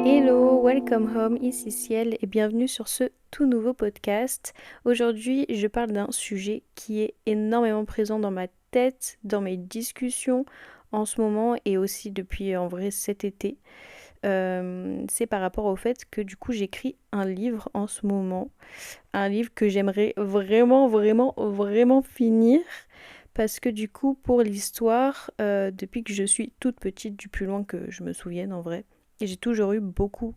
Hello, welcome home, ici Ciel et bienvenue sur ce tout nouveau podcast. Aujourd'hui, je parle d'un sujet qui est énormément présent dans ma tête, dans mes discussions en ce moment et aussi depuis en vrai cet été. C'est par rapport au fait que du coup j'écris un livre en ce moment, un livre que j'aimerais vraiment finir. Parce que du coup, pour l'histoire, depuis que je suis toute petite, du plus loin que je me souvienne en vrai, et j'ai toujours eu beaucoup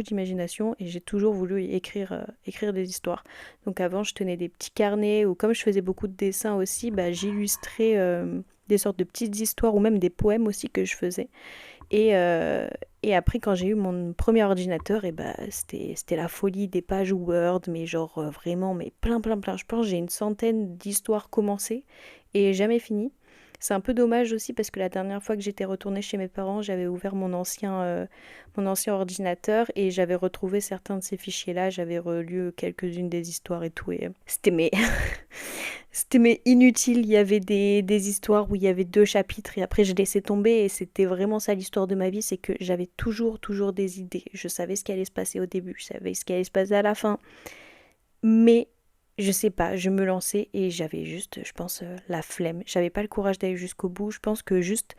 d'imagination et j'ai toujours voulu écrire des histoires. Donc avant, je tenais des petits carnets ou comme je faisais beaucoup de dessins aussi, bah, j'illustrais des sortes de petites histoires ou même des poèmes aussi que je faisais. Et, euh, et après, quand j'ai eu mon premier ordinateur, et bah, c'était la folie des pages Word, mais genre vraiment, mais plein. Je pense que j'ai une centaine d'histoires commencées et jamais finies. C'est un peu dommage aussi parce que la dernière fois que j'étais retournée chez mes parents, j'avais ouvert mon ancien ordinateur et j'avais retrouvé certains de ces fichiers-là. J'avais relu quelques-unes des histoires et tout. Et c'était mais c'était mais inutile, il y avait des histoires où il y avait deux chapitres et après je laissais tomber et c'était vraiment ça l'histoire de ma vie, c'est que j'avais toujours des idées. Je savais ce qui allait se passer au début, je savais ce qui allait se passer à la fin, mais je sais pas, je me lançais et j'avais juste, je pense, la flemme. J'avais pas le courage d'aller jusqu'au bout, je pense que juste,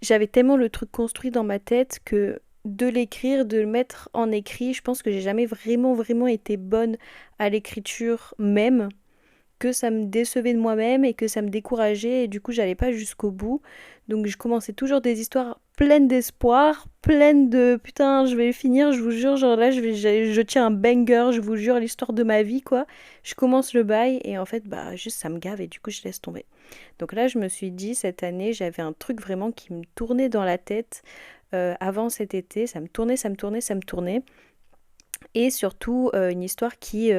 j'avais tellement le truc construit dans ma tête que de l'écrire, de le mettre en écrit, je pense que j'ai jamais vraiment été bonne à l'écriture même que ça me décevait de moi-même et que ça me décourageait et du coup j'allais pas jusqu'au bout. Donc je commençais toujours des histoires pleines d'espoir, pleines de putain je vais le finir, je vous jure, genre là je tiens un banger, je vous jure l'histoire de ma vie quoi. Je commence le bail et en fait bah juste ça me gave et du coup je laisse tomber. Donc là je me suis dit cette année j'avais un truc vraiment qui me tournait dans la tête avant cet été, ça me tournait et surtout une histoire qui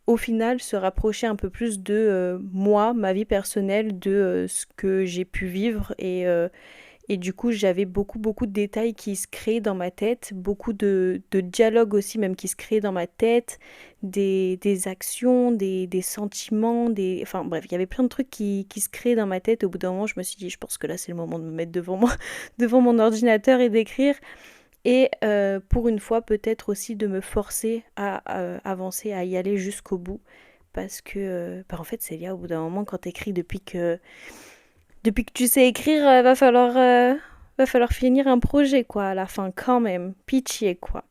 au final se rapprocher un peu plus de moi, ma vie personnelle, de ce que j'ai pu vivre et du coup j'avais beaucoup de détails qui se créaient dans ma tête, beaucoup de dialogues aussi même qui se créaient dans ma tête, des actions, des sentiments, enfin bref, il y avait plein de trucs qui se créaient dans ma tête. Au bout d'un moment je me suis dit je pense que là c'est le moment de me mettre devant moi, devant mon ordinateur et d'écrire. Et pour une fois, peut-être aussi de me forcer à avancer, à y aller jusqu'au bout. Parce que, bah, en fait, c'est lié au bout d'un moment, quand t'écris depuis que tu sais écrire, va falloir finir un projet, quoi, à la fin, quand même. Pitié, quoi.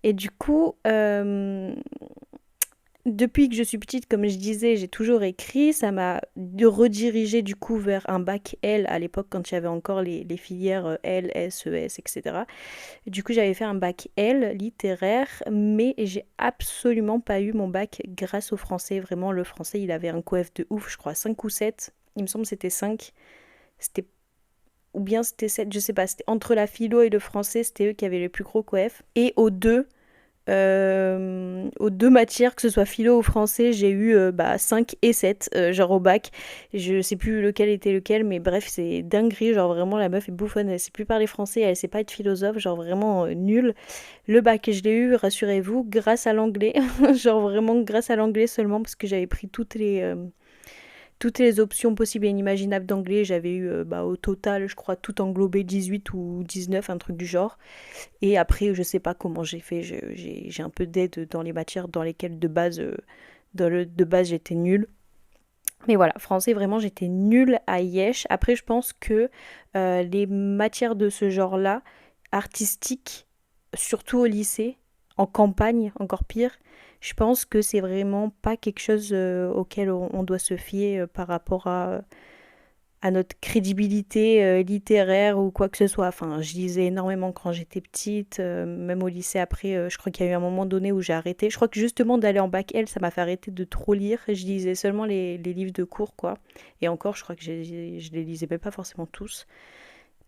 Et du coup, depuis que je suis petite, comme je disais, j'ai toujours écrit. Ça m'a redirigé du coup vers un bac L à l'époque quand il y avait encore les filières L, S, ES, etc. Du coup, j'avais fait un bac L littéraire, mais j'ai absolument pas eu mon bac grâce au français. Vraiment, le français, il avait un coef de ouf, je crois 5 ou 7. Il me semble que c'était 5. C'était ou bien c'était 7, je sais pas, c'était entre la philo et le français, c'était eux qui avaient le plus gros coef. Et aux deux matières, que ce soit philo ou français, j'ai eu 5 et 7, genre au bac. Je sais plus lequel était lequel, mais bref, c'est dinguerie. Genre vraiment, la meuf est bouffonne, elle sait plus parler français, elle sait pas être philosophe, genre vraiment nulle. Le bac, je l'ai eu, rassurez-vous, grâce à l'anglais. Genre vraiment grâce à l'anglais seulement, parce que j'avais pris toutes les options possibles et inimaginables d'anglais. J'avais eu au total, je crois, tout englobé 18 ou 19, un truc du genre. Et après, je sais pas comment j'ai fait. J'ai un peu d'aide dans les matières dans lesquelles de base, de base j'étais nulle. Mais voilà, français, vraiment, j'étais nulle à Yesh. Après, je pense que les matières de ce genre-là, artistiques, surtout au lycée, en campagne, encore pire, je pense que c'est vraiment pas quelque chose auquel on doit se fier par rapport à notre crédibilité littéraire ou quoi que ce soit. Enfin, je lisais énormément quand j'étais petite, même au lycée après, je crois qu'il y a eu un moment donné où j'ai arrêté. Je crois que justement d'aller en bac L, ça m'a fait arrêter de trop lire. Je lisais seulement les livres de cours, quoi. Et encore, je crois que je les lisais même pas forcément tous.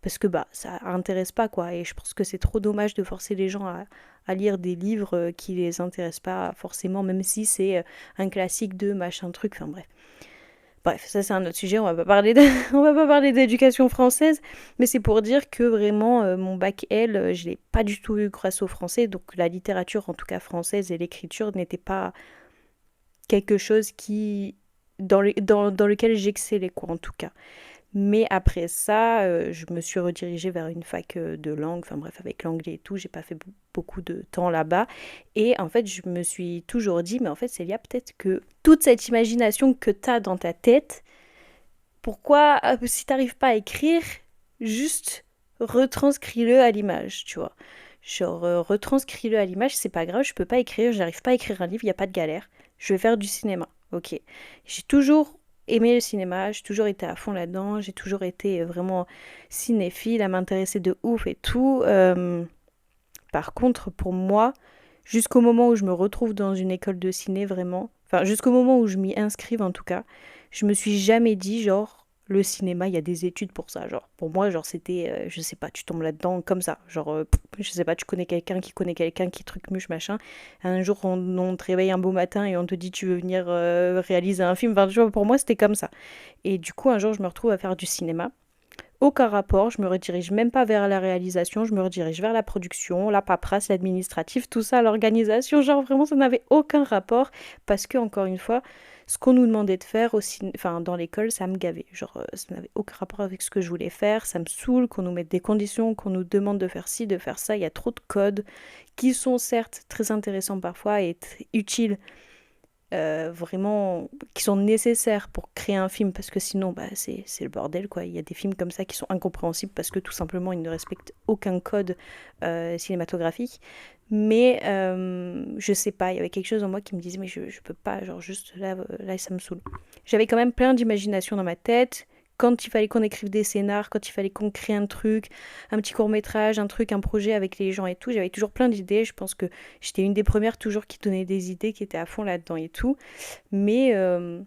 Parce que bah ça intéresse pas quoi et je pense que c'est trop dommage de forcer les gens à lire des livres qui les intéressent pas forcément même si c'est un classique de machin truc enfin bref. Bref, ça c'est un autre sujet, on va pas parler on va pas parler d'éducation française, mais c'est pour dire que vraiment mon bac L, je l'ai pas du tout eu grâce au français, donc la littérature en tout cas française et l'écriture n'était pas quelque chose qui dans lequel j'excellais quoi en tout cas. Mais après ça, je me suis redirigée vers une fac de langue, enfin bref, avec l'anglais et tout, j'ai pas fait beaucoup de temps là-bas. Et en fait, je me suis toujours dit, mais en fait, Célia, peut-être que toute cette imagination que tu as dans ta tête, pourquoi, si t'arrives pas à écrire, juste retranscris-le à l'image, tu vois. Genre, retranscris-le à l'image, c'est pas grave, je peux pas écrire, j'arrive pas à écrire un livre, y a pas de galère. Je vais faire du cinéma, ok. J'ai toujours aimé le cinéma, j'ai toujours été à fond là-dedans, j'ai toujours été vraiment cinéphile, à m'intéresser de ouf et tout. Par contre, pour moi, jusqu'au moment où je me retrouve dans une école de ciné, vraiment, enfin, jusqu'au moment où je m'y inscrive en tout cas, je me suis jamais dit, genre, le cinéma, il y a des études pour ça. Genre, pour moi, genre, c'était, je sais pas, tu tombes là-dedans comme ça. Genre, je sais pas, tu connais quelqu'un qui truc muche, machin. Un jour, on te réveille un beau matin et on te dit, tu veux venir réaliser un film. Enfin, tu vois, pour moi, c'était comme ça. Et du coup, un jour, je me retrouve à faire du cinéma. Aucun rapport, je me redirige même pas vers la réalisation, je me redirige vers la production, la paperasse, l'administratif, tout ça, l'organisation, genre vraiment ça n'avait aucun rapport parce que encore une fois, ce qu'on nous demandait de faire aussi, enfin dans l'école, ça me gavait, genre ça n'avait aucun rapport avec ce que je voulais faire, ça me saoule qu'on nous mette des conditions, qu'on nous demande de faire ci, de faire ça, il y a trop de codes qui sont certes très intéressants parfois et utiles vraiment qui sont nécessaires pour créer un film parce que sinon bah, c'est le bordel quoi. Il y a des films comme ça qui sont incompréhensibles parce que tout simplement ils ne respectent aucun code cinématographique. Mais je sais pas, il y avait quelque chose en moi qui me disait mais je peux pas, genre juste là ça me saoule. J'avais quand même plein d'imagination dans ma tête. Quand il fallait qu'on écrive des scénars, quand il fallait qu'on crée un truc, un petit court-métrage, un truc, un projet avec les gens et tout, j'avais toujours plein d'idées. Je pense que j'étais une des premières toujours qui donnait des idées, qui était à fond là-dedans et tout. Mais je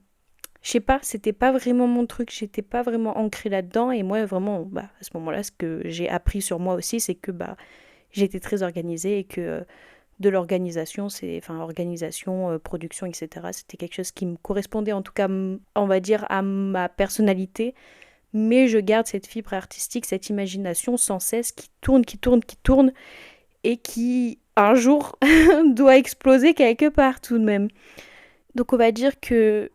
sais pas, c'était pas vraiment mon truc, j'étais pas vraiment ancrée là-dedans. Et moi, vraiment, bah, à ce moment-là, ce que j'ai appris sur moi aussi, c'est que bah, j'étais très organisée et que de l'organisation, enfin, organisation, production, etc., c'était quelque chose qui me correspondait, en tout cas, on va dire, à ma personnalité. Mais je garde cette fibre artistique, cette imagination sans cesse qui tourne, qui tourne, qui tourne et qui, un jour, doit exploser quelque part tout de même. Donc on va dire que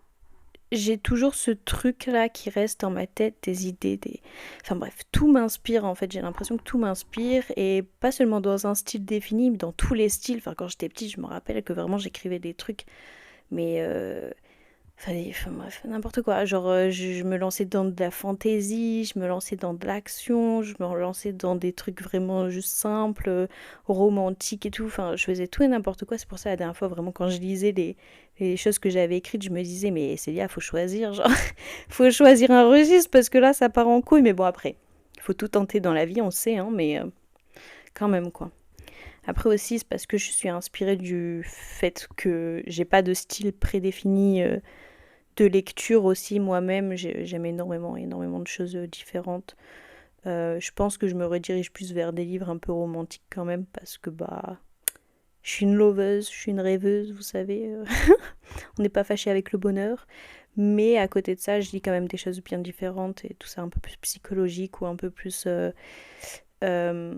j'ai toujours ce truc-là qui reste dans ma tête, des idées, des... Enfin bref, tout m'inspire en fait, j'ai l'impression que tout m'inspire, et pas seulement dans un style défini, mais dans tous les styles. Enfin quand j'étais petite, je me rappelle que vraiment j'écrivais des trucs, mais enfin, bref, n'importe quoi. Genre, je me lançais dans de la fantaisie, je me lançais dans de l'action, je me lançais dans des trucs vraiment juste simples, romantiques et tout. Enfin, je faisais tout et n'importe quoi. C'est pour ça, la dernière fois, vraiment, quand je lisais les choses que j'avais écrites, je me disais, mais Célia, faut choisir, genre, faut choisir un registre parce que là, ça part en couille. Mais bon, après, il faut tout tenter dans la vie, on sait, hein, mais quand même, quoi. Après aussi, c'est parce que je suis inspirée du fait que j'ai pas de style prédéfini de lecture aussi moi-même. J'aime énormément, énormément de choses différentes. Je pense que je me redirige plus vers des livres un peu romantiques quand même parce que bah je suis une loveuse, je suis une rêveuse, vous savez. On n'est pas fâché avec le bonheur. Mais à côté de ça, je lis quand même des choses bien différentes et tout ça un peu plus psychologique ou un peu plus euh,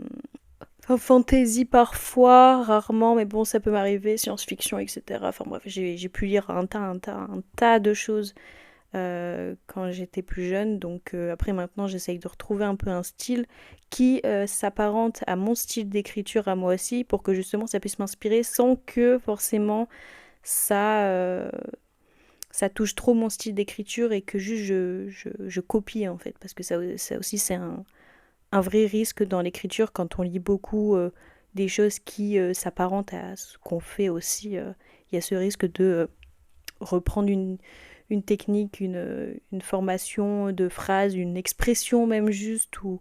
fantasy parfois, rarement, mais bon, ça peut m'arriver, science-fiction, etc. Enfin bref, j'ai pu lire un tas de choses quand j'étais plus jeune. Donc après maintenant j'essaye de retrouver un peu un style qui s'apparente à mon style d'écriture à moi aussi pour que justement ça puisse m'inspirer sans que forcément ça, ça touche trop mon style d'écriture et que juste je copie en fait. Parce que ça aussi c'est un vrai risque dans l'écriture quand on lit beaucoup des choses qui s'apparentent à ce qu'on fait aussi. Il y a ce risque de reprendre une technique, une formation de phrase, une expression même juste, ou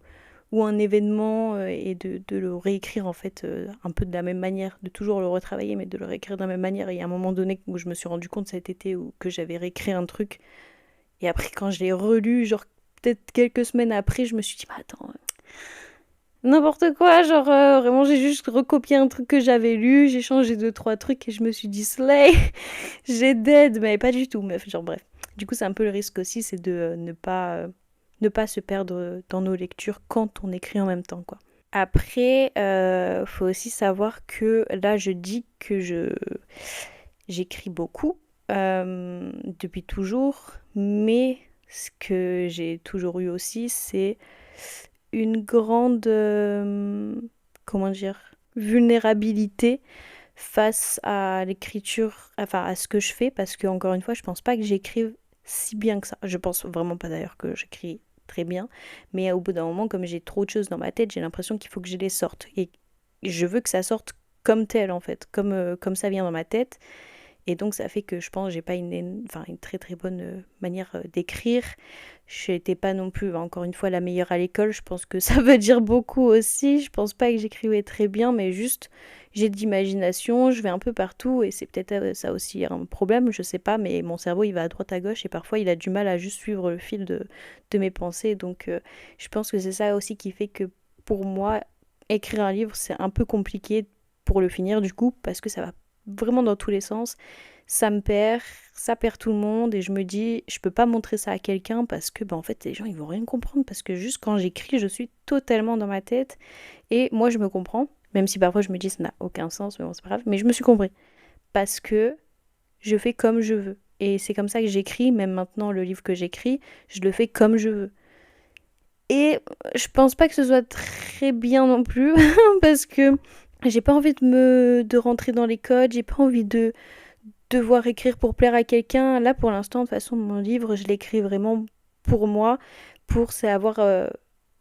un événement, et de le réécrire en fait un peu de la même manière, de toujours le retravailler, mais de le réécrire de la même manière. Et il y a un moment donné où je me suis rendu compte cet été où, que j'avais réécrit un truc, et après quand je l'ai relu, genre peut-être quelques semaines après, je me suis dit, bah attends, n'importe quoi, genre vraiment j'ai juste recopié un truc que j'avais lu, j'ai changé deux trois trucs et je me suis dit slay, j'ai dead, mais pas du tout, meuf, genre bref. Du coup c'est un peu le risque aussi, c'est de ne pas se perdre dans nos lectures quand on écrit en même temps quoi. Après, faut aussi savoir que là je dis que j'écris beaucoup depuis toujours, mais ce que j'ai toujours eu aussi, c'est une grande, comment dire, vulnérabilité face à l'écriture, enfin à ce que je fais, parce que encore une fois, je pense pas que j'écrive si bien que ça. Je pense vraiment pas d'ailleurs que j'écris très bien, mais au bout d'un moment, comme j'ai trop de choses dans ma tête, j'ai l'impression qu'il faut que je les sorte. Et je veux que ça sorte comme tel en fait, comme ça vient dans ma tête. Et donc ça fait que je pense que j'ai pas enfin, une très très bonne manière d'écrire. Je n'étais pas non plus, encore une fois, la meilleure à l'école. Je pense que ça veut dire beaucoup aussi. Je pense pas que j'écrivais très bien, mais juste j'ai de l'imagination, je vais un peu partout et c'est peut-être ça aussi un problème, je sais pas, mais mon cerveau il va à droite à gauche et parfois il a du mal à juste suivre le fil de mes pensées. Donc je pense que c'est ça aussi qui fait que pour moi, écrire un livre c'est un peu compliqué pour le finir du coup, parce que ça va vraiment dans tous les sens. Ça me perd, ça perd tout le monde et je me dis, je peux pas montrer ça à quelqu'un parce que, en fait, les gens, ils vont rien comprendre parce que juste quand j'écris, je suis totalement dans ma tête et moi, je me comprends, même si parfois je me dis, ça n'a aucun sens, mais bon, c'est pas grave, mais je me suis compris parce que je fais comme je veux. Et c'est comme ça que j'écris, même maintenant, le livre que j'écris, je le fais comme je veux. Et je pense pas que ce soit très bien non plus parce que j'ai pas envie de rentrer dans les codes, j'ai pas envie de devoir écrire pour plaire à quelqu'un. Là, pour l'instant, de toute façon, mon livre, je l'écris vraiment pour moi, pour avoir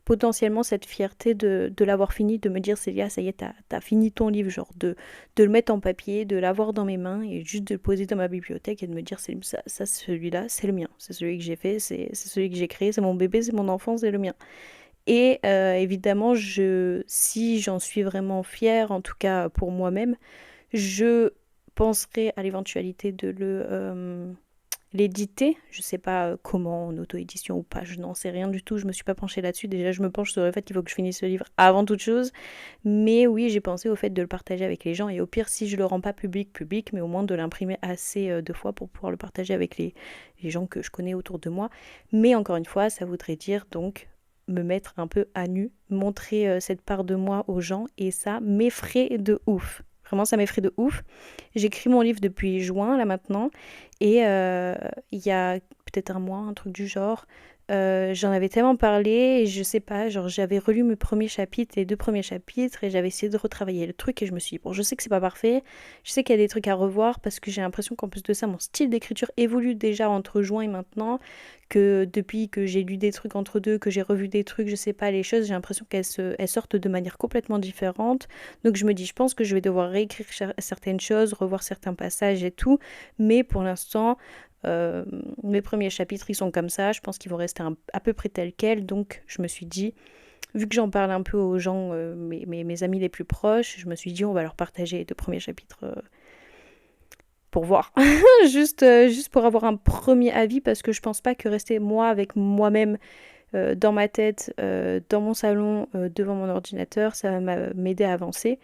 potentiellement cette fierté de l'avoir fini, de me dire, Célia, ça y est, t'as fini ton livre, genre de le mettre en papier, de l'avoir dans mes mains et juste de le poser dans ma bibliothèque et de me dire, ça celui-là, c'est le mien, c'est celui que j'ai fait, c'est celui que j'ai créé, c'est mon bébé, c'est mon enfant, c'est le mien. Et évidemment, si j'en suis vraiment fière, en tout cas pour moi-même, je penserai à l'éventualité de l'éditer. Je sais pas comment, en auto-édition ou pas, je n'en sais rien du tout. Je me suis pas penchée là-dessus. Déjà, je me penche sur le fait qu'il faut que je finisse ce livre avant toute chose. Mais oui, j'ai pensé au fait de le partager avec les gens. Et au pire, si je le rends pas public, mais au moins de l'imprimer assez de fois pour pouvoir le partager avec les gens que je connais autour de moi. Mais encore une fois, ça voudrait dire donc me mettre un peu à nu, montrer cette part de moi aux gens. Et ça m'effraie de ouf. Vraiment, ça m'effraie de ouf. J'écris mon livre depuis juin, là maintenant. Et il y a peut-être un mois, un truc du genre, j'en avais tellement parlé et je sais pas, genre j'avais relu mes premiers chapitres, les deux premiers chapitres, et j'avais essayé de retravailler le truc et je me suis dit, bon, je sais que c'est pas parfait, je sais qu'il y a des trucs à revoir parce que j'ai l'impression qu'en plus de ça, mon style d'écriture évolue déjà entre juin et maintenant, que depuis que j'ai lu des trucs entre deux, que j'ai revu des trucs, je sais pas, les choses, j'ai l'impression elles sortent de manière complètement différente. Donc je me dis, je pense que je vais devoir réécrire certaines choses, revoir certains passages et tout, mais pour l'instant, mes premiers chapitres, ils sont comme ça. Je pense qu'ils vont rester à peu près tels quels. Donc, je me suis dit, vu que j'en parle un peu aux gens, mes amis les plus proches, je me suis dit, on va leur partager les deux premiers chapitres pour voir. Juste pour avoir un premier avis, parce que je pense pas que rester moi avec moi-même dans ma tête, dans mon salon, devant mon ordinateur, ça va m'aider à avancer.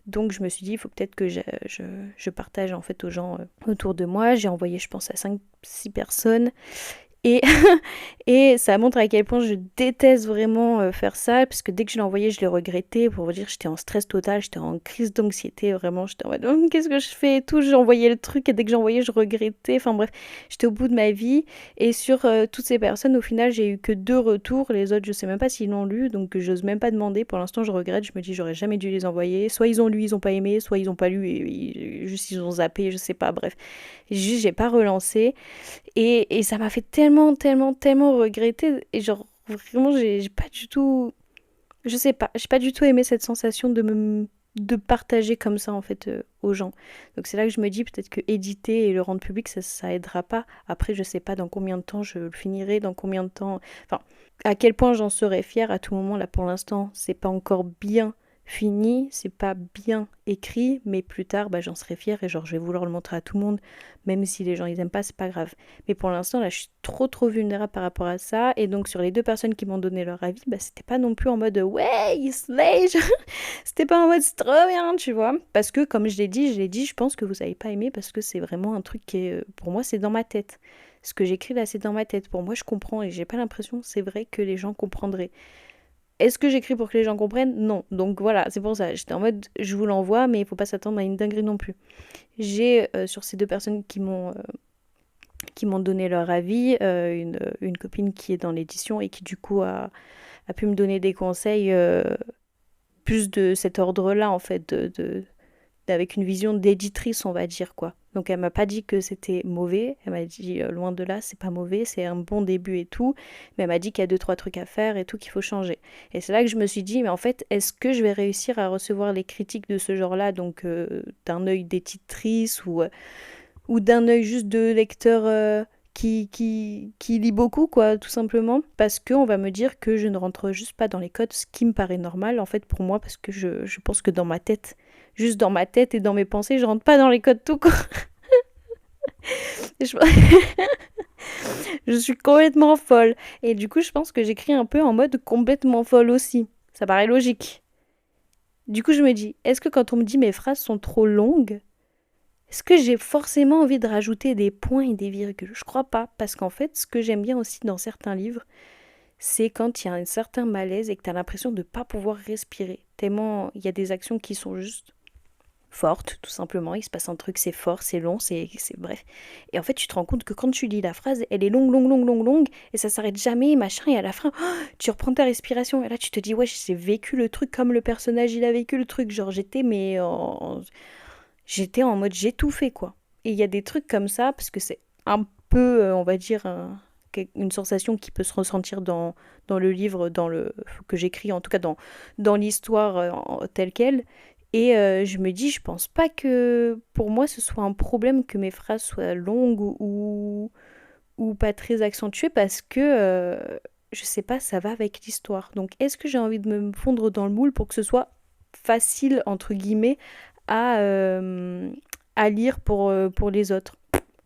Donc je me suis dit, il faut peut-être que je partage en fait aux gens autour de moi. J'ai envoyé, je pense, à 5-6 personnes. Et, et ça montre à quel point je déteste vraiment faire ça, parce que dès que je l'ai envoyé, je l'ai regretté. Pour vous dire, j'étais en stress total, j'étais en crise d'anxiété, vraiment. J'étais en mode, qu'est-ce que je fais et tout. J'ai envoyé le truc et dès que j'ai envoyé, je regrettais. Enfin bref, j'étais au bout de ma vie. Et sur toutes ces personnes, au final, j'ai eu que 2 retours. Les autres, je sais même pas s'ils l'ont lu, donc j'ose même pas demander. Pour l'instant, je regrette. Je me dis, j'aurais jamais dû les envoyer. Soit ils ont lu, ils ont pas aimé, soit ils ont pas lu et juste ils ont zappé, je sais pas. Bref, juste j'ai pas relancé. Et ça m'a fait tellement, tellement, tellement regretter. Et genre, vraiment, j'ai pas du tout. Je sais pas, j'ai pas du tout aimé cette sensation de partager comme ça, en fait, aux gens. Donc c'est là que je me dis peut-être que éditer et le rendre public, ça aidera pas. Après, je sais pas dans combien de temps je le finirai, dans combien de temps. Enfin, à quel point j'en serai fière à tout moment. Là, pour l'instant, c'est pas encore bien fini, c'est pas bien écrit, mais plus tard, j'en serai fière et genre, je vais vouloir le montrer à tout le monde, même si les gens ils aiment pas, c'est pas grave. Mais pour l'instant, là, je suis trop vulnérable par rapport à ça. Et donc, sur les 2 personnes qui m'ont donné leur avis, c'était pas non plus en mode ouais, il slay. C'était pas en mode c'est trop bien, tu vois. Parce que, comme je l'ai dit, je pense que vous avez pas aimé parce que c'est vraiment un truc qui est, pour moi, c'est dans ma tête. Ce que j'écris là, c'est dans ma tête. Pour moi, je comprends et j'ai pas l'impression, c'est vrai, que les gens comprendraient. Est-ce que j'écris pour que les gens comprennent? Non. Donc voilà, c'est pour ça. J'étais en mode, je vous l'envoie, mais il faut pas s'attendre à une dinguerie non plus. J'ai, sur ces 2 personnes qui m'ont donné leur avis, une copine qui est dans l'édition et qui du coup a pu me donner des conseils plus de cet ordre-là en fait, avec une vision d'éditrice on va dire quoi. Donc elle m'a pas dit que c'était mauvais, elle m'a dit loin de là c'est pas mauvais, c'est un bon début et tout, mais elle m'a dit qu'il y a deux trois trucs à faire et tout qu'il faut changer. Et c'est là que je me suis dit mais en fait est-ce que je vais réussir à recevoir les critiques de ce genre-là, donc d'un œil d'éditrice ou d'un œil juste de lecteur qui lit beaucoup, quoi, tout simplement. Parce qu'on va me dire que je ne rentre juste pas dans les codes, ce qui me paraît normal, en fait, pour moi, parce que je pense que dans ma tête, juste dans ma tête et dans mes pensées, je rentre pas dans les codes tout court. je... je suis complètement folle. Et du coup, je pense que j'écris un peu en mode complètement folle aussi. Ça paraît logique. Du coup, je me dis, est-ce que quand on me dit mes phrases sont trop longues, est-ce que j'ai forcément envie de rajouter des points et des virgules? Je crois pas, parce qu'en fait, ce que j'aime bien aussi dans certains livres, c'est quand il y a un certain malaise et que tu as l'impression de ne pas pouvoir respirer. Tellement il y a des actions qui sont juste fortes, tout simplement. Il se passe un truc, c'est fort, c'est long, c'est bref. Et en fait, tu te rends compte que quand tu lis la phrase, elle est longue, longue, longue, longue, longue, et ça s'arrête jamais, machin, et à la fin, tu reprends ta respiration, et là, tu te dis, ouais, j'ai vécu le truc comme le personnage, il a vécu le truc. Genre, j'étais en mode j'étouffais quoi. Et il y a des trucs comme ça, parce que c'est un peu, on va dire, une sensation qui peut se ressentir dans le livre, que j'écris, en tout cas dans l'histoire telle qu'elle. Et je me dis, je pense pas que pour moi ce soit un problème que mes phrases soient longues ou pas très accentuées, parce que je sais pas, ça va avec l'histoire. Donc est-ce que j'ai envie de me fondre dans le moule pour que ce soit facile, entre guillemets, à, euh, à lire pour les autres?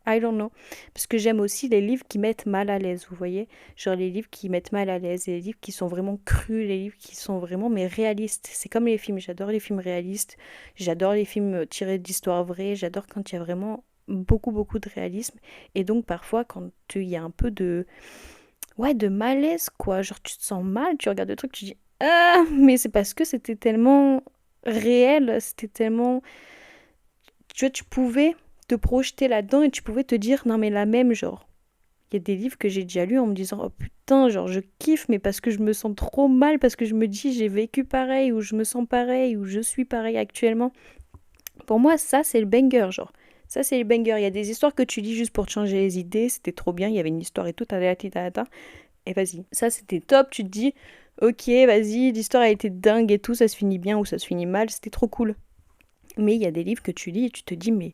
I don't know. Parce que j'aime aussi les livres qui mettent mal à l'aise, vous voyez? Genre les livres qui mettent mal à l'aise, les livres qui sont vraiment crus, les livres qui sont vraiment mais réalistes. C'est comme les films, j'adore les films réalistes, j'adore les films tirés d'histoires vraies, j'adore quand il y a vraiment beaucoup beaucoup de réalisme. Et donc parfois quand il y a un peu de ouais, de malaise quoi, genre tu te sens mal, tu regardes le truc, tu dis ah, mais c'est parce que c'était tellement réel, c'était tellement tu vois, tu pouvais te projeter là-dedans et tu pouvais te dire non mais la même genre. Il y a des livres que j'ai déjà lus en me disant oh putain, genre je kiffe mais parce que je me sens trop mal, parce que je me dis j'ai vécu pareil ou je me sens pareil ou je suis pareil actuellement. Pour moi ça c'est le banger genre. Ça c'est le banger, il y a des histoires que tu lis juste pour te changer les idées, c'était trop bien, il y avait une histoire et tout, et vas-y. Ça c'était top, tu te dis ok vas-y, l'histoire a été dingue et tout, ça se finit bien ou ça se finit mal, c'était trop cool. Mais il y a des livres que tu lis et tu te dis mais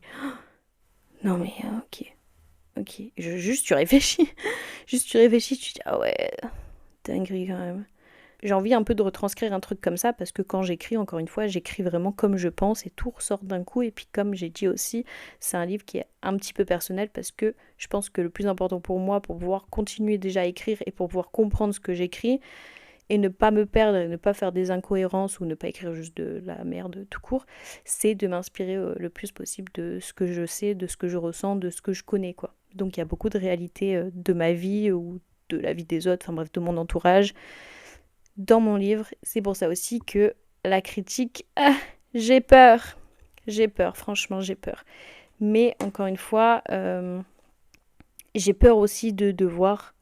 non mais ok, ok. Juste tu réfléchis. Juste tu réfléchis, tu te dis ah ouais, dinguerie quand même. J'ai envie un peu de retranscrire un truc comme ça parce que quand j'écris, encore une fois, j'écris vraiment comme je pense et tout ressort d'un coup. Et puis comme j'ai dit aussi, c'est un livre qui est un petit peu personnel parce que je pense que le plus important pour moi, pour pouvoir continuer déjà à écrire et pour pouvoir comprendre ce que j'écris, et ne pas me perdre, et ne pas faire des incohérences ou ne pas écrire juste de la merde tout court, c'est de m'inspirer le plus possible de ce que je sais, de ce que je ressens, de ce que je connais quoi. Donc il y a beaucoup de réalités de ma vie ou de la vie des autres, enfin bref, de mon entourage dans mon livre. C'est pour ça aussi que la critique, j'ai peur. J'ai peur, franchement j'ai peur. Mais encore une fois, j'ai peur aussi de devoir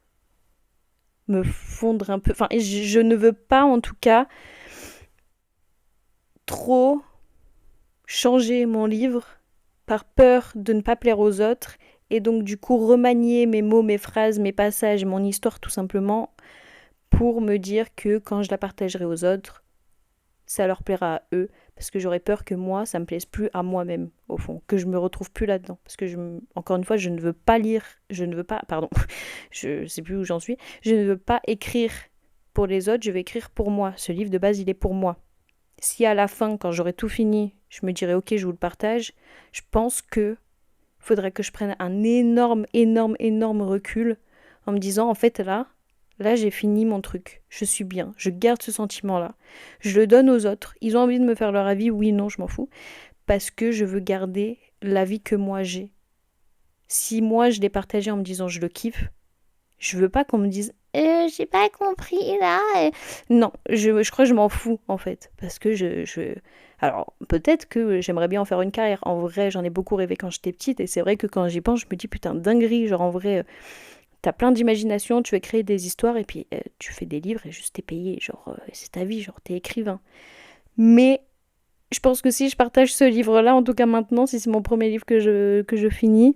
me fondre un peu. Enfin, je ne veux pas en tout cas trop changer mon livre par peur de ne pas plaire aux autres et donc du coup remanier mes mots, mes phrases, mes passages, mon histoire tout simplement pour me dire que quand je la partagerai aux autres, ça leur plaira à eux parce que j'aurais peur que moi ça me plaise plus à moi-même au fond, que je me retrouve plus là-dedans parce que encore une fois, je ne veux pas lire, je ne veux pas pardon, je sais plus où j'en suis, je ne veux pas écrire pour les autres, je vais écrire pour moi. Ce livre de base, il est pour moi. Si à la fin, quand j'aurai tout fini, je me dirais ok, je vous le partage, je pense que faudrait que je prenne un énorme, énorme, énorme recul en me disant en fait là j'ai fini mon truc, je suis bien, je garde ce sentiment-là, je le donne aux autres, ils ont envie de me faire leur avis, oui, non, je m'en fous, parce que je veux garder l'avis que moi j'ai. Si moi je l'ai partagé en me disant je le kiffe, je veux pas qu'on me dise j'ai pas compris là. Non, je crois que je m'en fous en fait. Parce que Alors, peut-être que j'aimerais bien en faire une carrière. En vrai, j'en ai beaucoup rêvé quand j'étais petite, et c'est vrai que quand j'y pense, je me dis putain, dinguerie, genre en vrai, t'as plein d'imagination, tu veux créer des histoires, et puis tu fais des livres et juste t'es payé, genre c'est ta vie, genre t'es écrivain. Mais je pense que si je partage ce livre-là, en tout cas maintenant, si c'est mon premier livre que je finis,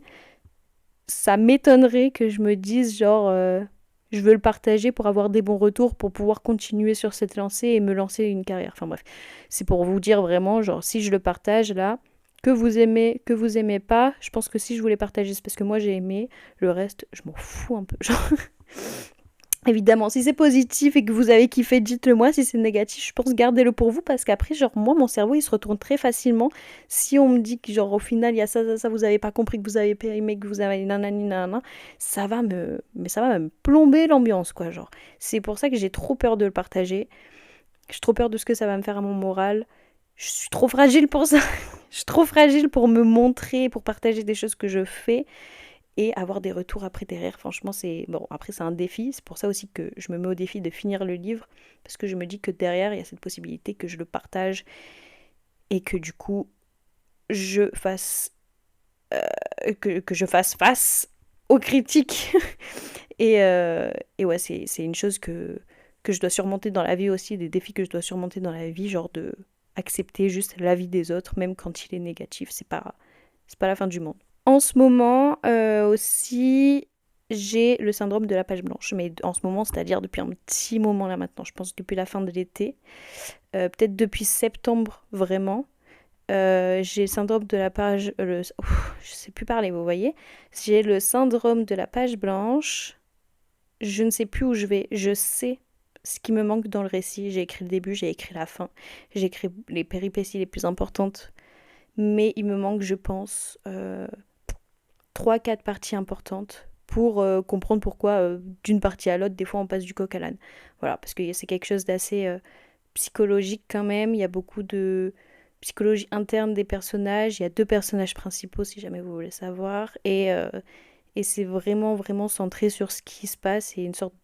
ça m'étonnerait que je me dise genre je veux le partager pour avoir des bons retours, pour pouvoir continuer sur cette lancée et me lancer une carrière. Enfin bref, c'est pour vous dire vraiment, genre si je le partage là, que vous aimez pas, je pense que si je voulais partager, c'est parce que moi j'ai aimé, le reste, je m'en fous un peu. Genre, évidemment, si c'est positif et que vous avez kiffé, dites-le moi. Si c'est négatif, je pense gardez-le pour vous parce qu'après, genre, moi, mon cerveau, il se retourne très facilement. Si on me dit que, genre, au final, il y a ça, ça, ça, vous avez pas compris, que vous avez pas aimé, que vous avez nanani, nanana, ça va me plomber l'ambiance, quoi, genre. C'est pour ça que j'ai trop peur de le partager. J'ai trop peur de ce que ça va me faire à mon moral. Je suis trop fragile pour ça. Je suis trop fragile pour me montrer, pour partager des choses que je fais et avoir des retours après derrière. Franchement, c'est bon. Après, c'est un défi. C'est pour ça aussi que je me mets au défi de finir le livre parce que je me dis que derrière, il y a cette possibilité que je le partage et que du coup, je fasse que je fasse face aux critiques. Et ouais, c'est une chose que je dois surmonter dans la vie aussi, des défis que je dois surmonter dans la vie, genre de accepter juste l'avis des autres, même quand il est négatif. C'est pas la fin du monde. En ce moment aussi, j'ai le syndrome de la page blanche. Mais en ce moment, c'est-à-dire depuis un petit moment là maintenant, je pense depuis la fin de l'été, peut-être depuis septembre vraiment. J'ai le syndrome de la page... je sais plus parler, vous voyez. J'ai le syndrome de la page blanche. Je ne sais plus où je vais. Je sais ce qui me manque dans le récit. J'ai écrit le début, j'ai écrit la fin. J'ai écrit les péripéties les plus importantes. Mais il me manque, je pense, 3-4 parties importantes pour comprendre pourquoi d'une partie à l'autre, des fois on passe du coq à l'âne. Voilà, parce que c'est quelque chose d'assez psychologique quand même. Il y a beaucoup de psychologie interne des personnages. Il y a 2 personnages principaux si jamais vous voulez savoir. Et c'est vraiment, vraiment centré sur ce qui se passe et une sorte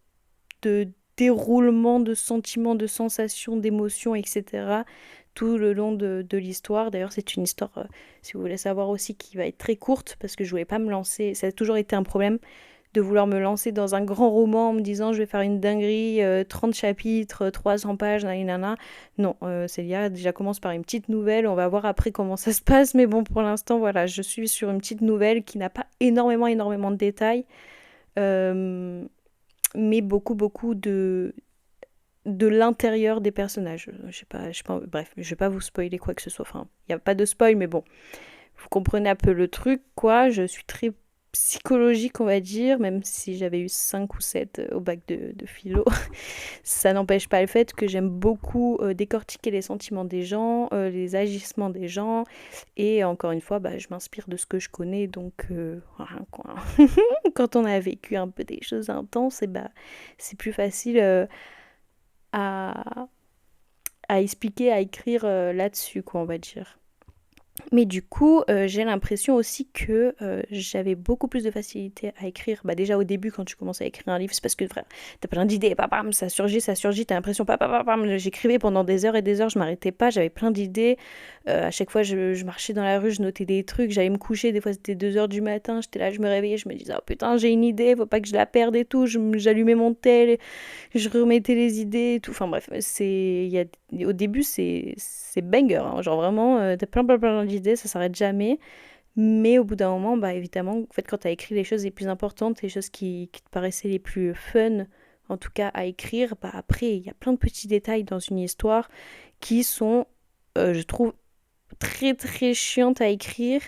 de déroulement de sentiments, de sensations, d'émotions, etc. tout le long de l'histoire. D'ailleurs, c'est une histoire, si vous voulez savoir aussi, qui va être très courte parce que je voulais pas me lancer. Ça a toujours été un problème de vouloir me lancer dans un grand roman en me disant je vais faire une dinguerie, 30 chapitres, 300 pages, nanana. Non, Célia, déjà commence par une petite nouvelle, on va voir après comment ça se passe, mais bon, pour l'instant, voilà, je suis sur une petite nouvelle qui n'a pas énormément, énormément de détails, euh, mais beaucoup, beaucoup de l'intérieur des personnages. Je sais pas, bref, je vais pas vous spoiler quoi que ce soit, enfin, il n'y a pas de spoil, mais bon, vous comprenez un peu le truc, quoi. Je suis très psychologique, on va dire, même si j'avais eu 5 ou 7 au bac de philo. Ça n'empêche pas le fait que j'aime beaucoup décortiquer les sentiments des gens, les agissements des gens. Et encore une fois, bah, je m'inspire de ce que je connais. Donc, voilà, quoi. Quand on a vécu un peu des choses intenses, et bah, c'est plus facile à, à expliquer, à écrire là-dessus, quoi, on va dire. Mais du coup, j'ai l'impression aussi que j'avais beaucoup plus de facilité à écrire. Bah déjà au début, quand tu commences à écrire un livre, c'est parce que frère, t'as plein d'idées, pam, ça surgit, t'as l'impression, pam, j'écrivais pendant des heures et des heures, je m'arrêtais pas, j'avais plein d'idées. À chaque fois, je marchais dans la rue, je notais des trucs, j'allais me coucher, des fois c'était 2 heures du matin, j'étais là, je me réveillais, je me disais, oh putain, j'ai une idée, faut pas que je la perde et tout, j'allumais mon tel, je remettais les idées et tout. Enfin bref, au début, c'est banger, hein. Genre vraiment, t'as plein d'idées, ça s'arrête jamais. Mais au bout d'un moment, bah évidemment, en fait, quand t'as écrit les choses les plus importantes, les choses qui te paraissaient les plus fun, en tout cas à écrire, bah après, il y a plein de petits détails dans une histoire qui sont, je trouve, très très chiantes à écrire.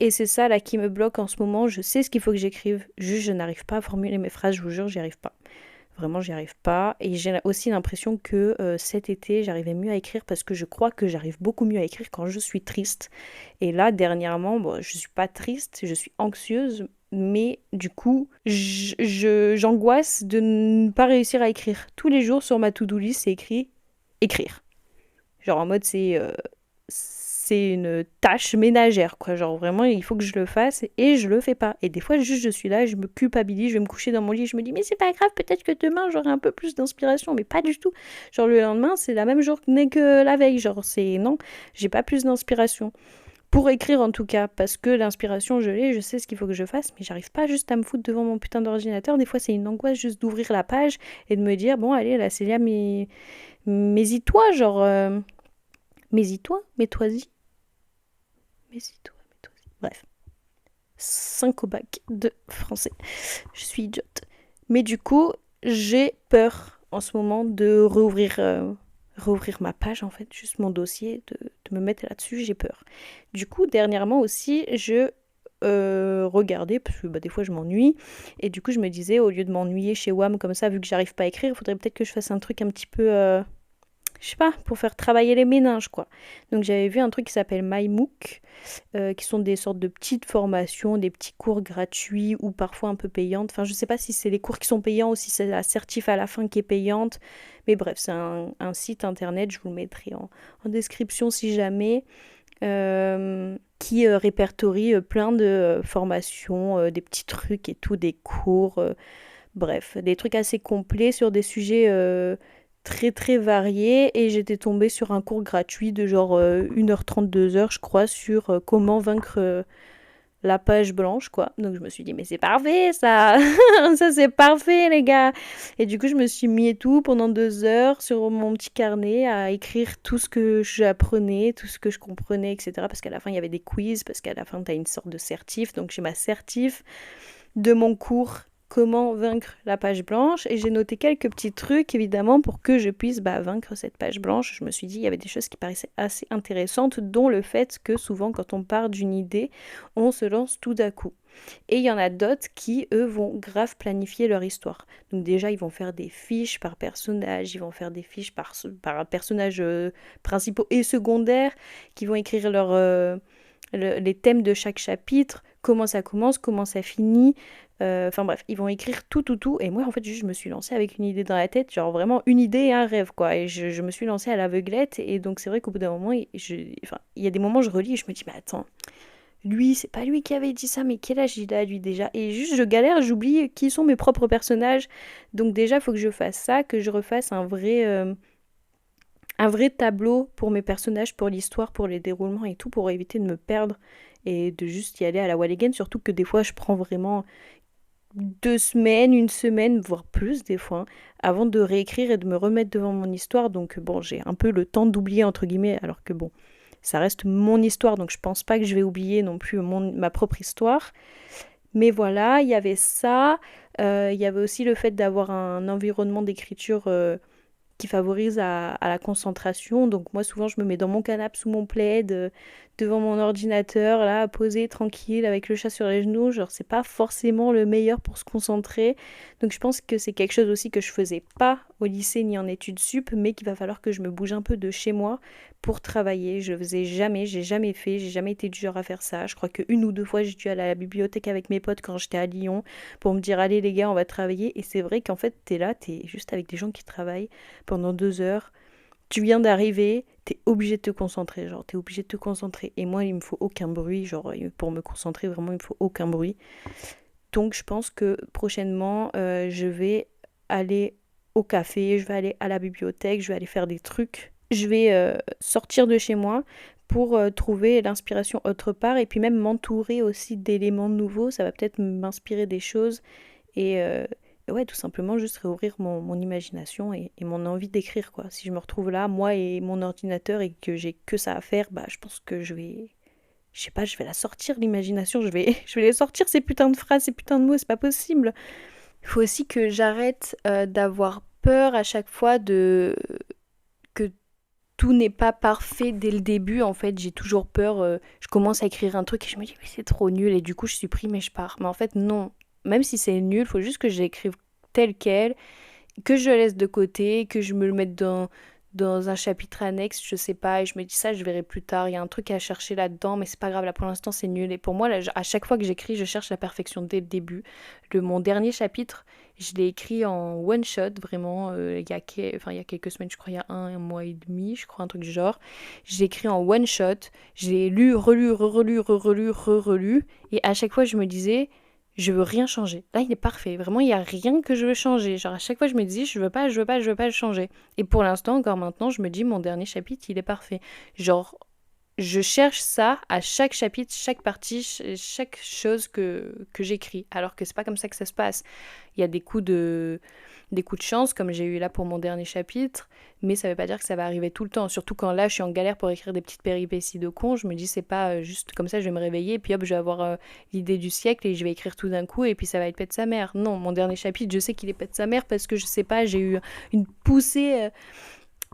Et c'est ça là qui me bloque en ce moment. Je sais ce qu'il faut que j'écrive, juste je n'arrive pas à formuler mes phrases, je vous jure, j'y arrive pas. Vraiment, j'y arrive pas. Et j'ai aussi l'impression que cet été, j'arrivais mieux à écrire parce que je crois que j'arrive beaucoup mieux à écrire quand je suis triste. Et là, dernièrement, bon, je suis pas triste, je suis anxieuse, mais du coup, j'angoisse de ne pas réussir à écrire. Tous les jours sur ma to-do list, c'est écrit écrire. Genre en mode, c'est c'est une tâche ménagère, quoi. Genre vraiment, il faut que je le fasse et je le fais pas. Et des fois, juste je suis là, je me culpabilise, je vais me coucher dans mon lit, je me dis mais c'est pas grave, peut-être que demain j'aurai un peu plus d'inspiration, mais pas du tout. Genre le lendemain, c'est la même journée que la veille, genre c'est non, j'ai pas plus d'inspiration. Pour écrire en tout cas, parce que l'inspiration je l'ai, je sais ce qu'il faut que je fasse, mais j'arrive pas juste à me foutre devant mon putain d'ordinateur. Des fois c'est une angoisse juste d'ouvrir la page et de me dire bon allez là Célia, mais mets-y-toi, genre mets-y-toi, mets-toi-y, mets-y-toi, mets-toi-y. Bref, 5 au bac de français. Je suis idiote. Mais du coup, j'ai peur en ce moment de rouvrir ma page, en fait, juste mon dossier, de me mettre là-dessus, j'ai peur. Du coup, dernièrement aussi, je regardais, parce que des fois je m'ennuie, et du coup je me disais, au lieu de m'ennuyer chez WAM comme ça, vu que j'arrive pas à écrire, il faudrait peut-être que je fasse un truc un petit peu je sais pas, pour faire travailler les méninges, quoi. Donc j'avais vu un truc qui s'appelle MyMOOC, qui sont des sortes de petites formations, des petits cours gratuits ou parfois un peu payantes. Enfin, je sais pas si c'est les cours qui sont payants ou si c'est la certif à la fin qui est payante. Mais bref, c'est un site internet, je vous le mettrai en description si jamais, qui répertorie plein de formations, des petits trucs et tout, des cours, bref, des trucs assez complets sur des sujets très très variés. Et j'étais tombée sur un cours gratuit de genre 1h30, 2h je crois, sur comment vaincre la page blanche, quoi. Donc je me suis dit, mais c'est parfait ça. Ça c'est parfait les gars. Et du coup je me suis mis et tout pendant 2 heures sur mon petit carnet à écrire tout ce que j'apprenais, tout ce que je comprenais, etc. Parce qu'à la fin il y avait des quiz, parce qu'à la fin t'as une sorte de certif. Donc j'ai ma certif de mon cours comment vaincre la page blanche, et j'ai noté quelques petits trucs évidemment pour que je puisse vaincre cette page blanche. Je me suis dit il y avait des choses qui paraissaient assez intéressantes, dont le fait que souvent quand on part d'une idée, on se lance tout d'un coup. Et il y en a d'autres qui, eux, vont grave planifier leur histoire. Donc déjà, ils vont faire des fiches par personnage, ils vont faire des fiches par personnages principaux et secondaires, qui vont écrire les thèmes de chaque chapitre, comment ça commence, comment ça finit. Enfin bref, ils vont écrire tout, tout, tout. Et moi, en fait, juste, je me suis lancée avec une idée dans la tête, genre vraiment une idée et un rêve, quoi. Et je me suis lancée à l'aveuglette. Et donc, c'est vrai qu'au bout d'un moment, il y a des moments, je relis et je me dis, mais attends, lui, c'est pas lui qui avait dit ça, mais quel âge il a, lui, déjà? Et juste, je galère, j'oublie qui sont mes propres personnages. Donc, déjà, il faut que je fasse ça, que je refasse un vrai tableau pour mes personnages, pour l'histoire, pour les déroulements et tout, pour éviter de me perdre et de juste y aller à la wall again. Surtout que des fois, je prends vraiment 2 semaines, une semaine, voire plus des fois, avant de réécrire et de me remettre devant mon histoire. Donc bon, j'ai un peu le temps d'oublier, entre guillemets, alors que bon, ça reste mon histoire, donc je pense pas que je vais oublier non plus ma propre histoire. Mais voilà, il y avait ça. Il y avait aussi le fait d'avoir un environnement d'écriture qui favorise à la concentration. Donc moi souvent je me mets dans mon canapé sous mon plaid, devant mon ordinateur, là, posé tranquille avec le chat sur les genoux. Genre c'est pas forcément le meilleur pour se concentrer. Donc je pense que c'est quelque chose aussi que je faisais pas au lycée ni en études sup, mais qu'il va falloir que je me bouge un peu de chez moi pour travailler. Je faisais jamais, j'ai jamais fait, j'ai jamais été du genre à faire ça. Je crois que 1 ou 2 fois j'ai dû aller à la bibliothèque avec mes potes quand j'étais à Lyon pour me dire allez les gars on va travailler. Et c'est vrai qu'en fait t'es là, t'es juste avec des gens qui travaillent pendant 2 heures. Tu viens d'arriver, t'es obligé de te concentrer, genre t'es obligé de te concentrer. Et moi, il me faut aucun bruit, genre pour me concentrer, vraiment, il me faut aucun bruit. Donc, je pense que prochainement, je vais aller au café, je vais aller à la bibliothèque, je vais aller faire des trucs. Je vais sortir de chez moi pour trouver l'inspiration autre part et puis même m'entourer aussi d'éléments nouveaux. Ça va peut-être m'inspirer des choses et ouais, tout simplement juste réouvrir mon imagination et mon envie d'écrire, quoi. Si je me retrouve là, moi et mon ordinateur, et que j'ai que ça à faire, je pense que je sais pas, je vais la sortir, l'imagination, je vais les sortir, ces putains de phrases, ces putains de mots, c'est pas possible. Il faut aussi que j'arrête d'avoir peur à chaque fois que tout n'est pas parfait dès le début. En fait, j'ai toujours peur, je commence à écrire un truc et je me dis, mais c'est trop nul, et du coup, je supprime et je pars. Mais en fait, non. Même si c'est nul, il faut juste que j'écrive tel quel, que je laisse de côté, que je me le mette dans un chapitre annexe, je sais pas, et je me dis ça, je verrai plus tard, il y a un truc à chercher là-dedans, mais c'est pas grave, là pour l'instant c'est nul. Et pour moi, là, à chaque fois que j'écris, je cherche la perfection dès le début. Mon dernier chapitre, je l'ai écrit en one shot, vraiment, il y a quelques semaines, je crois, il y a un mois et demi, je crois, un truc du genre. J'ai écrit en one shot, j'ai lu, relu, re-relu, re-relu, re-relu, et à chaque fois je me disais, je veux rien changer. Là, il est parfait. Vraiment, il n'y a rien que je veux changer. Genre, à chaque fois, je me dis, je veux pas, je veux pas, je veux pas le changer. Et pour l'instant, encore maintenant, je me dis, mon dernier chapitre, il est parfait. Genre, je cherche ça à chaque chapitre, chaque partie, chaque chose que j'écris. Alors que c'est pas comme ça que ça se passe. Il y a des coups de chance, comme j'ai eu là pour mon dernier chapitre, mais ça veut pas dire que ça va arriver tout le temps. Surtout quand là, je suis en galère pour écrire des petites péripéties de con, je me dis, c'est pas juste comme ça, je vais me réveiller, et puis hop, je vais avoir l'idée du siècle, et je vais écrire tout d'un coup, et puis ça va être pète sa mère. Non, mon dernier chapitre, je sais qu'il est pète sa mère, parce que je sais pas, j'ai eu une poussée...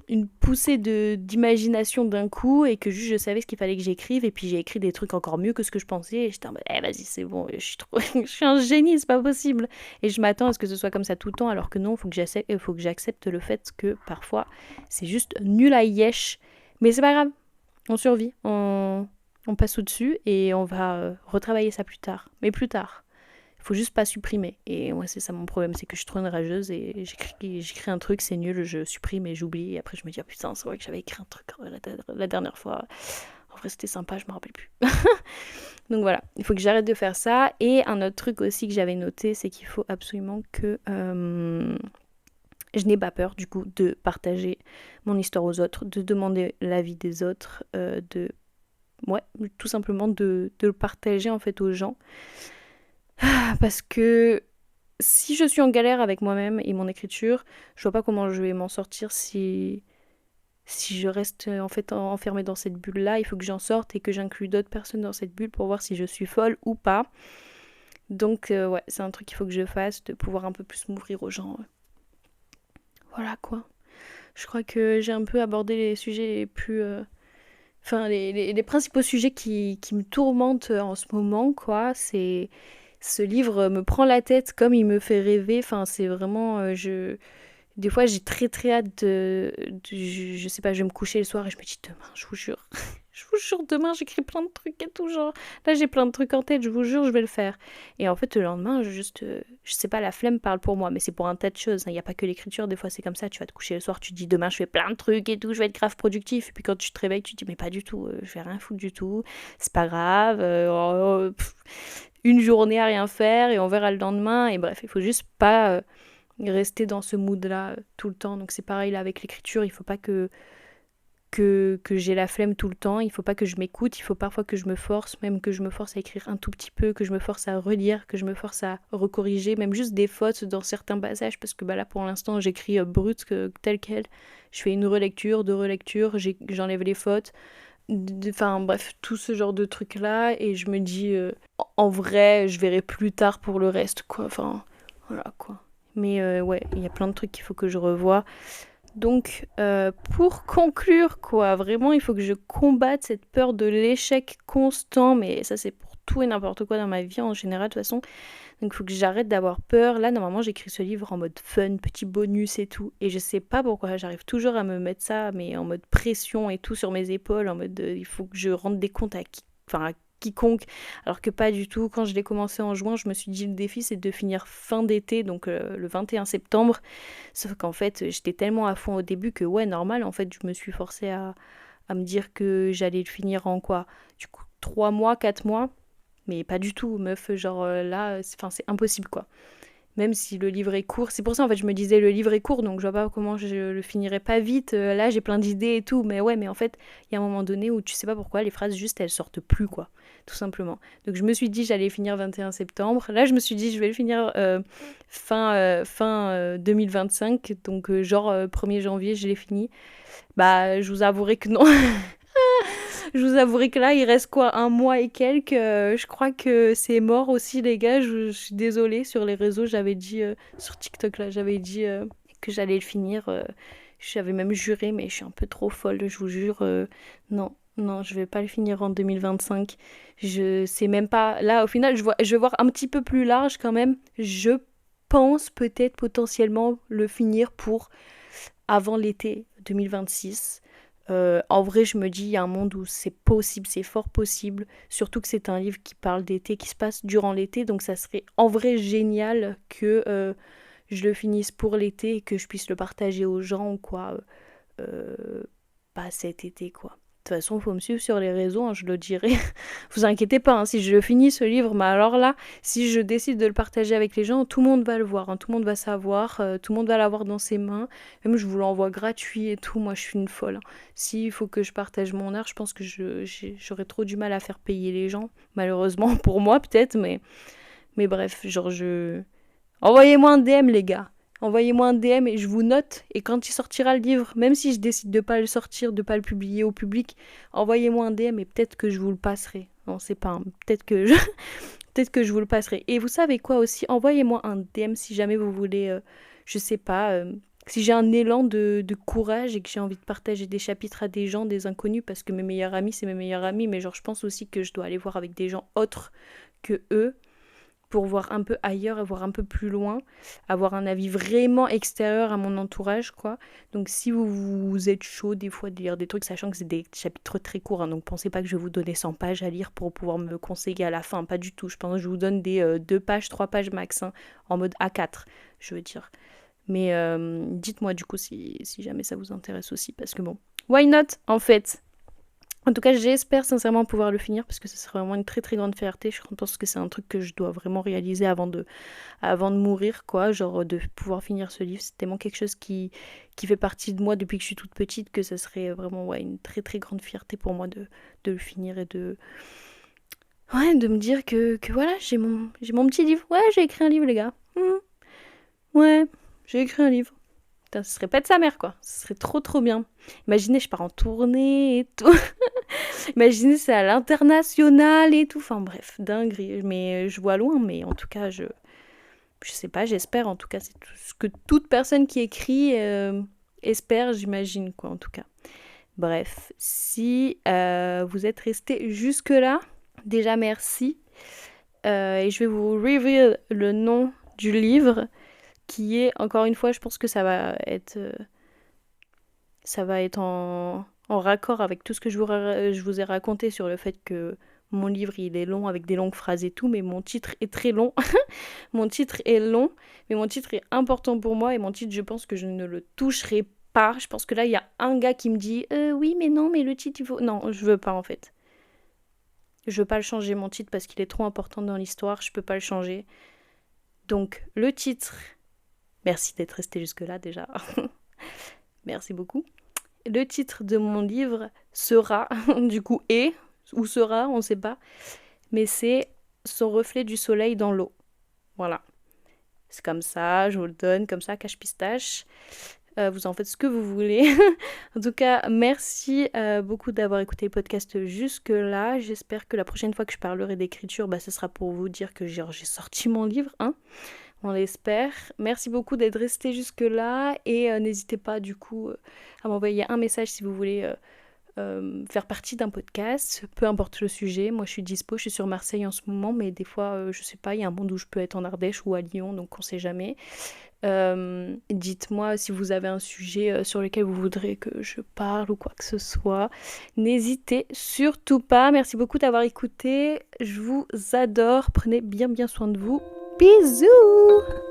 d'imagination d'un coup et que juste je savais ce qu'il fallait que j'écrive et puis j'ai écrit des trucs encore mieux que ce que je pensais et j'étais en mode vas-y c'est bon je suis trop je suis un génie c'est pas possible et je m'attends à ce que ce soit comme ça tout le temps alors que non faut que j'accepte le fait que parfois c'est juste nul à yesh mais c'est pas grave on survit on passe au-dessus et on va retravailler ça plus tard mais plus tard il faut juste pas supprimer. Et moi, c'est ça mon problème, c'est que je suis trop une rageuse et j'écris un truc, c'est nul, je supprime et j'oublie. Et après, je me dis, ah putain, c'est vrai que j'avais écrit un truc la dernière fois. En vrai, c'était sympa, je me rappelle plus. Donc voilà, il faut que j'arrête de faire ça. Et un autre truc aussi que j'avais noté, c'est qu'il faut absolument que je n'ai pas peur, du coup, de partager mon histoire aux autres, de demander l'avis des autres, tout simplement de le partager en fait aux gens. Parce que si je suis en galère avec moi-même et mon écriture, je vois pas comment je vais m'en sortir si je reste en fait enfermée dans cette bulle-là. Il faut que j'en sorte et que j'inclue d'autres personnes dans cette bulle pour voir si je suis folle ou pas. Donc ouais, c'est un truc qu'il faut que je fasse, de pouvoir un peu plus m'ouvrir aux gens. Voilà quoi. Je crois que j'ai un peu abordé les sujets les plus... les principaux sujets qui me tourmentent en ce moment, quoi. C'est... Ce livre me prend la tête comme il me fait rêver. Enfin, c'est vraiment... Des fois, j'ai très très hâte je sais pas, je vais me coucher le soir et je me dis demain, je vous jure. Je vous jure, demain, j'écris plein de trucs et tout, genre. Là, j'ai plein de trucs en tête, je vous jure, je vais le faire. Et en fait, le lendemain, je sais pas, la flemme parle pour moi, mais c'est pour un tas de choses. Il n'y a pas que l'écriture, des fois, c'est comme ça. Tu vas te coucher le soir, tu te dis demain, je fais plein de trucs et tout, je vais être grave productif. Et puis quand tu te réveilles, tu te dis, mais pas du tout, je vais rien foutre du tout, c'est pas grave. Une journée à rien faire et on verra le lendemain. Et bref, il faut juste pas rester dans ce mood-là tout le temps. Donc c'est pareil là avec l'écriture, il faut pas que j'ai la flemme tout le temps, il faut pas que je m'écoute, il faut parfois que je me force, même que je me force à écrire un tout petit peu, que je me force à relire, que je me force à recorriger, même juste des fautes dans certains passages, parce que bah là pour l'instant j'écris brut tel quel, je fais une relecture, deux relectures, j'enlève les fautes, enfin bref, tout ce genre de trucs là, et je me dis, en vrai, je verrai plus tard pour le reste, quoi, enfin, voilà, quoi. Mais ouais, il y a plein de trucs qu'il faut que je revoie. Donc, pour conclure, quoi, vraiment, il faut que je combatte cette peur de l'échec constant, mais ça, c'est pour tout et n'importe quoi dans ma vie en général, de toute façon. Donc, il faut que j'arrête d'avoir peur. Là, normalement, j'écris ce livre en mode fun, petit bonus et tout. Et je sais pas pourquoi, j'arrive toujours à me mettre ça, mais en mode pression et tout sur mes épaules, en mode il faut que je rende des comptes à quiconque, alors que pas du tout. Quand je l'ai commencé en juin, je me suis dit le défi c'est de finir fin d'été, donc le 21 septembre, sauf qu'en fait j'étais tellement à fond au début que ouais normal, en fait je me suis forcée à me dire que j'allais le finir en quoi, du coup 3 mois, 4 mois, mais pas du tout meuf, genre là c'est impossible quoi. Même si le livre est court. C'est pour ça, en fait, je me disais, le livre est court, donc je vois pas comment je le finirais pas vite. Là, j'ai plein d'idées et tout. Mais ouais, mais en fait, il y a un moment donné où tu sais pas pourquoi, les phrases, juste, elles sortent plus, quoi. Tout simplement. Donc, je me suis dit, j'allais finir 21 septembre. Là, je me suis dit, je vais le finir fin 2025. Donc, genre, 1er janvier, je l'ai fini. Bah, je vous avouerai que non. Je vous avouerai que là, il reste quoi, un mois et quelques. Je crois que c'est mort aussi, les gars. Je suis désolée. Sur les réseaux, j'avais dit, sur TikTok, là, j'avais dit que j'allais le finir. J'avais même juré, mais je suis un peu trop folle, je vous jure. Non, non, je vais pas le finir en 2025. Je sais même pas. Là, au final, je vais voir un petit peu plus large quand même. Je pense peut-être potentiellement le finir pour avant l'été 2026. En vrai, je me dis, il y a un monde où c'est possible, c'est fort possible. Surtout que c'est un livre qui parle d'été, qui se passe durant l'été. Donc ça serait en vrai génial que je le finisse pour l'été et que je puisse le partager aux gens, quoi. Euh, Pas cet été, quoi. De toute façon, il faut me suivre sur les réseaux, hein, je le dirai. Vous inquiétez pas, hein, si je finis ce livre, mais alors là, si je décide de le partager avec les gens, tout le monde va le voir, hein, tout le monde va savoir, tout le monde va l'avoir dans ses mains. Même je vous l'envoie gratuit et tout, moi je suis une folle, hein. S'il faut que je partage mon art, je pense que j'aurais trop du mal à faire payer les gens, malheureusement pour moi peut-être, mais bref, genre je... Envoyez-moi un DM les gars. Envoyez-moi un DM et je vous note. Et quand il sortira le livre, même si je décide de pas le sortir, de pas le publier au public, envoyez-moi un DM et peut-être que je vous le passerai. Non, c'est pas. Peut-être que je... peut-être que je vous le passerai. Et vous savez quoi aussi? Envoyez-moi un DM si jamais vous voulez, je sais pas, si j'ai un élan de courage et que j'ai envie de partager des chapitres à des gens, des inconnus, parce que mes meilleurs amis, c'est mes meilleurs amis, mais genre je pense aussi que je dois aller voir avec des gens autres que eux pour voir un peu ailleurs et voir un peu plus loin, avoir un avis vraiment extérieur à mon entourage, quoi. Donc si vous êtes chaud des fois de lire des trucs, sachant que c'est des chapitres très courts, hein, donc pensez pas que je vais vous donner 100 pages à lire pour pouvoir me conseiller à la fin, pas du tout. Je pense que je vous donne des 2 pages, 3 pages max, hein, en mode A4, je veux dire. Mais dites-moi du coup si jamais ça vous intéresse aussi, parce que bon, why not en fait. En tout cas, j'espère sincèrement pouvoir le finir parce que ce serait vraiment une très très grande fierté. Je pense que c'est un truc que je dois vraiment réaliser avant de mourir, quoi. Genre de pouvoir finir ce livre. C'est tellement quelque chose qui fait partie de moi depuis que je suis toute petite que ce serait vraiment ouais, une très très grande fierté pour moi de le finir et ouais, de me dire que voilà, j'ai mon petit livre. Ouais, j'ai écrit un livre, les gars. Ouais, j'ai écrit un livre. Putain, ce serait pas de sa mère, quoi. Ce serait trop trop bien. Imaginez, je pars en tournée et tout. Imaginez, c'est à l'international et tout. Enfin bref, dinguerie. Mais je vois loin, mais en tout cas, je sais pas, j'espère. En tout cas, c'est tout ce que toute personne qui écrit espère, j'imagine, quoi, en tout cas. Bref, si vous êtes resté jusque-là, déjà merci. Et je vais vous reveal le nom du livre qui est, encore une fois, je pense que ça va être en raccord avec tout ce que je vous ai raconté sur le fait que mon livre il est long avec des longues phrases et tout, mais mon titre est très long. Mon titre est long, mais mon titre est important pour moi et mon titre je pense que je ne le toucherai pas. Je pense que là il y a un gars qui me dit oui mais non mais le titre il faut... Non, je veux pas en fait. Je veux pas le changer mon titre parce qu'il est trop important dans l'histoire, je peux pas le changer. Donc le titre, merci d'être resté jusque là déjà. Merci beaucoup. Le titre de mon livre sera, du coup, ou sera, on ne sait pas, mais c'est Son reflet du soleil dans l'eau. Voilà. C'est comme ça, je vous le donne, comme ça, cache-pistache. Vous en faites ce que vous voulez. En tout cas, merci beaucoup d'avoir écouté le podcast jusque-là. J'espère que la prochaine fois que je parlerai d'écriture, ce sera pour vous dire que j'ai sorti mon livre, hein. On l'espère. Merci beaucoup d'être resté jusque-là et n'hésitez pas du coup à m'envoyer un message si vous voulez faire partie d'un podcast, peu importe le sujet. Moi je suis dispo, je suis sur Marseille en ce moment, mais des fois je sais pas, il y a un monde où je peux être en Ardèche ou à Lyon, donc on sait jamais. Dites-moi si vous avez un sujet sur lequel vous voudrez que je parle ou quoi que ce soit. N'hésitez surtout pas. Merci beaucoup d'avoir écouté. Je vous adore. Prenez bien bien soin de vous. Bisous!